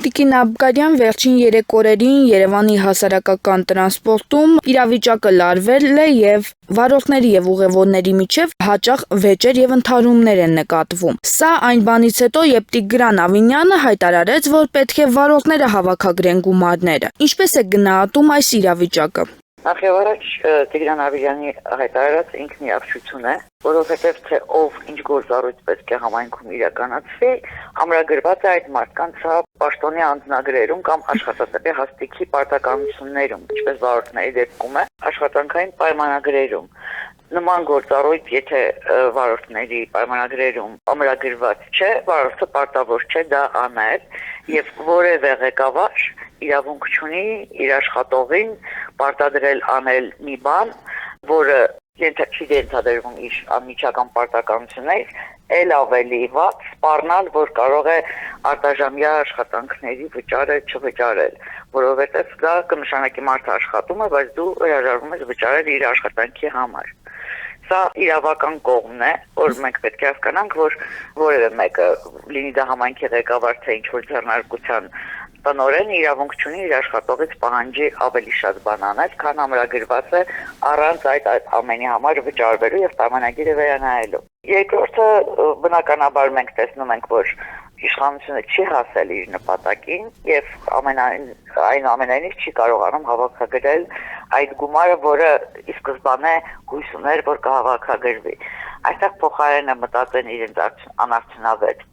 Տիկին Աբգարյան, վերջին 3 օրերին Երևանի հասարակական տրանսպորտում իրավիճակը լարվել է եւ վարորդների եւ ուղևորների միջև հաճախ վեճեր եւ ընդհարումներ են նկատվում։ Սա այն բանից հետո, երբ Տիգրան Ավինյանը հայտարարեց, որ պետք է վարորդները հավաքագրեն գումարները։ Ինչպես է գնահատում այս իրավիճակը։ Նախ եւ առաջ Տիգրան Ավինյանի հայտարարած ինքնիավշություն է, որովհետեւ թե ով ինչ գործառույթ պետք է համայնքում իրականացվի, ամրագրված է այդ մարդկանց պաշտոնի անձնագրերում կամ աշխատատեղի հաստիքի պարտականություններում, ինչպես վարորդների դեպքում է աշխատանքային պայմանագրերում։ Նման գործառույթ, եթե վարորդների պայմանագրերում ամրագրված չէ, վարորդը պարտավոր չէ դա անել եւ որևէ ղեկավար իրավունք չունի իր աշխատողին պարտադրել անել մի բան, որը չի ենթադրվում իր անմիջական պարտականություններ, ել ավելի վատ սպառնալ, որ կարող է արտաժամյա աշխատանքների վճարը չվճարել, որովհետև դա կնշանակի մարդը աշխատում է, բայց դու հրաժարվում ես վճարել իր աշխատանքի համար։ Սա իրավական կողմն է, որ մենք պետք է հասկանանք, որ որևէ մեկը լինի դա համայնքի ղեկավար թե ինչ-որ ձեռնարկության տնօրեն իրավունք չունի իր աշխատողից պահանջի ավելի շատ բան անել, քան ամրագրված է առանց այդ ամենի համար վճարվելու եւ պայմանագիրը վերանայելու։ Երկրորդը բնականաբար մենք տեսնում ենք, որ իշխանությունը չի հասել իր նպատակին եւ այնուամենայնիվ չի կարողանում հավաքագրել այդ գումարը, որը ի սկզբանե հույս ուներ, որ կհավաքագրվի։ Այստեղ փոխարենը մտածեն իրենց անարդյունավետ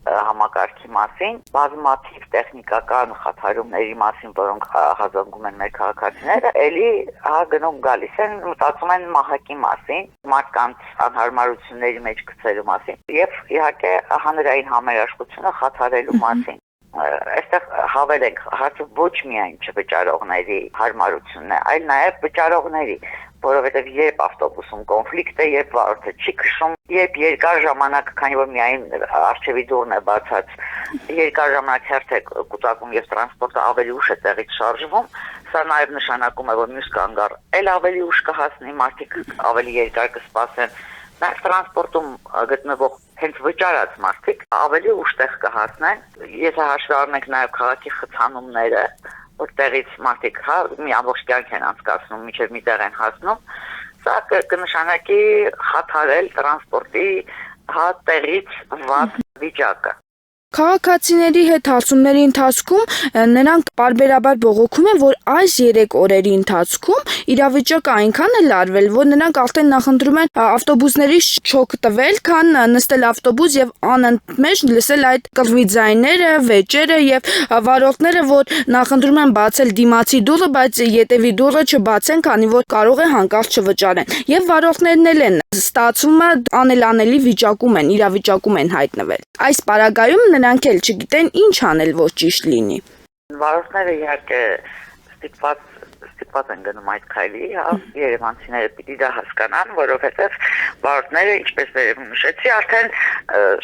համակարգի մասին, բազմաթիվ տեխնիկական խաթարումների մասին, որոնք հազանգում են մեր քաղաքացիները, էլի գնում գալիս են, մտածում են մահակի մասին, մարդկանց անհարմարությունների մեջ գցելու մասին եւ իհարկե հանրային համերաշխությունը խաթարելու մասին։ Այստեղ հավելենք, հարցը ոչ միայն չվճարողների հարմարությունն է, այլ նաեւ վճարողների, որովհետև երբ ավտոբուսում կոնֆլիկտ է, երբ վարորդը չի քշում, երբ երկար ժամանակ, քանի որ միայն առջևի դուռն է բացած, երկար ժամանակ հերթ է կուտակում եւ տրանսպորտը ավելի ուշ է տեղից շարժվում, սա նաեւ նշանակում է, որ մյուս կանգառ էլ ավելի ուշ կհասնի, մարդիկ ավելի երկար կսպասեն, նաեւ տրանսպորտում գտնվող հենց վճարած մարդիկ ավելի ուշ տեղ կհասնեն, եթե հաշվի առնենք նաեւ քաղաքի խցանումները, որտեղից մարդիկ մի ամբողջ կյանք են անցկացնում, մինչև մի տեղ են հասնում, սա կնշանակի խաթարել տրանսպորտի տեղից վատ վիճակը։ Քաղաքացիների հետ հարցումների ընթացքում նրանք պարբերաբար բողոքում են, որ այս 3 օրերի ընթացքում իրավիճակը այնքան է լարվել, որ նրանք արդեն նախընտրում են ավտոբուսներից չօգտվել, քան նստել ավտոբուս եւ անընդմեջ լսել այդ կռվի ձայները, վեճերը եւ վարորդները, որ նախընտրում են բացել դիմացի դուռը, բայց ետևի դուռը չբացեն, քանի որ կարող է հանկարծ չվճարեն։ Եվ վարորդներն էլ են ստացվում է անելանելի վիճակում են, իրավիճակում են հայտնվել։ Այս պարագայում նրանք էլ չգիտեն ինչ անել, որ ճիշտ լինի։ Վարորդները իհարկե ստիպված են գնում այդ քայլի, երևանցիները պիտի դա հասկանան, որովհետև վարորդները, ինչպես վերևում նշեցի, արդեն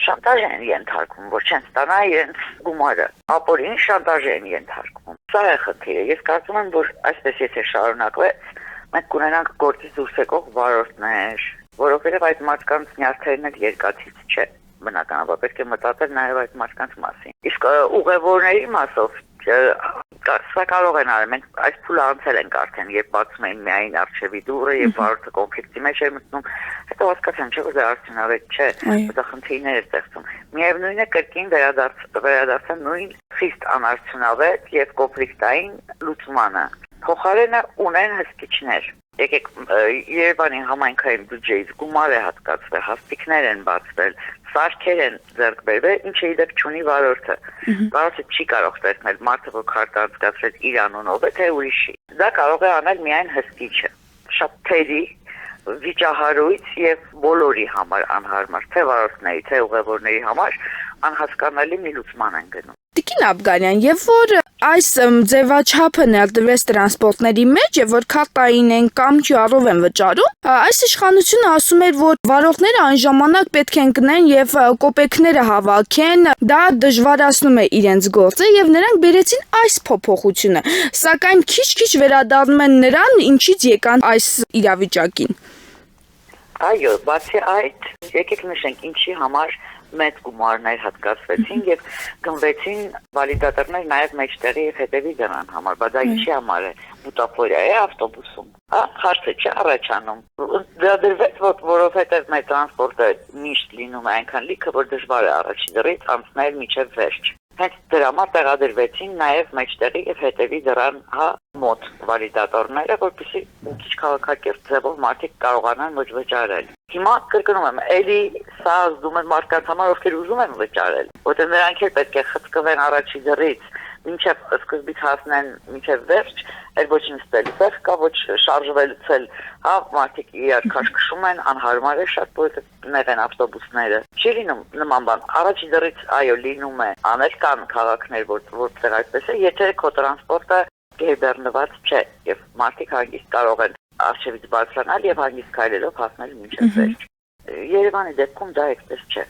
շանտաժ են ենթարկվում, որ չեն ստանա իրենց գումարը, ապօրինի շանտաժ են ենթարկվում։ Սա է խնդիրը։ Ես կարծում եմ, որ այսպես եթե շարունակվեց, մենք կունենանք գործից դուրս եկող վարորդներ, որովհետև այդ մարդկանց նյարդերն էլ երկաթից չէ, բնականաբար պետք է մտածել նաև այդ մարդկանց մասին։ Իսկ ուղևորների մասով սա կարող են արել, մենք այս փուլը անցել ենք արդեն, երբ բացում էին միայն առջևի դուռը եւ վարորդը կոնֆլիկտի մեջ էր մտնում, հետո հասկացան, չէ՞ որ դա արդյունավետ չէ, դա խնդիրներ է ստեղծում։ Միևնույն է կրկին վերադարձան նույն խիստ անարդյունավետ եւ կոնֆլիկտային լուծմանը։ Փոխարենը ունեն հսկիչներ։ Եկեք Երևանի համայնքային բյուջեից գումար է հատկացվել, հաստիկներ են բացվել, սարքեր են ձեռք բերվել, ինչը իդեպ չունի վարորդը։ Վարորդը չի կարող տեսնել մարդը, որ քարտը անցկացրել իր անունով է, թե ուրիշի։ Դա կարող է անել միայն հսկիչը։ Շատ թերի, վիճահարույց եւ բոլորի համար անհարմար, թե վարորդների, թե ուղևորների համար անհասկանալի մի լուծման են գնում։ Տիկին Աբգարյան, եւ որ այս ձևաչափը ներդրվեց տրանսպորտների մեջ եւ որ քարտային են կամ QR-ով են վճարում, այս իշխանությունը ասում էր, որ վարորդները այն ժամանակ պետք է ընկնեն եւ կոպեկները հավաքեն, դա դժվարացնում է իրենց գործը եւ նրանք բերեցին այս փոփոխությունը, սակայն քիչ-քիչ վերադառնում են նրան, ինչից եկան այս իրավիճակին։ Այո, բացի այդ, եկեք նշենք ինչի համար մեծ գումարներ հատկացվեցին եւ գնվեցին վալիդատորներ նաեւ մեջտեղի եւ հետեւի դրան համար, բայց դա ինչի համար է բուտաֆորիա է ավտոբուսում։ Հարցը չի առաջանում։ Դա դրվեց, որովհետեւ մեր տրանսպորտը միշտ լինում է այնքան լիքը, որ դժվար է առաջի դրից անցնել մինչեւ վերջ։ Հենց դրա համար տեղադրվեցին նաև մեջտեղի եւ հետևի դրան մոտ վալիդատորները, որպեսզի քիչ քաղաքակիրթ ձևով մարդիկ կարողանան ոչ վճարել։ Հիմա կրկնում եմ, ելի սա ազդում է մարդկանց համար, ովքեր ուզում են վճարել, որտեղ նրանք էլ պետք է խցկվեն առաջի դրից, մինչև սկզբից հասնեն մինչև վերջ, այլ ոչինչ ստելուց կա, ոչ շարժվելուց էլ, մարդիկ իրար քաշքշում են, անհարմար է շատ, որովհետև նեղ են ավտոբուսները։ Չի լինում նման բան, առաջի դրից այո լինում է, անել կան քաղաքներ, որտեղ այդպես է, եթե քո տրանսպորտը գերբեռնված չէ, եւ մարդիկ հանգիստ կարող են արժևից բարձրանալ եւ հանգիստ քայլելով հասնել մինչև վերջ։ Երևանի դեպքում դա այդպես չէ։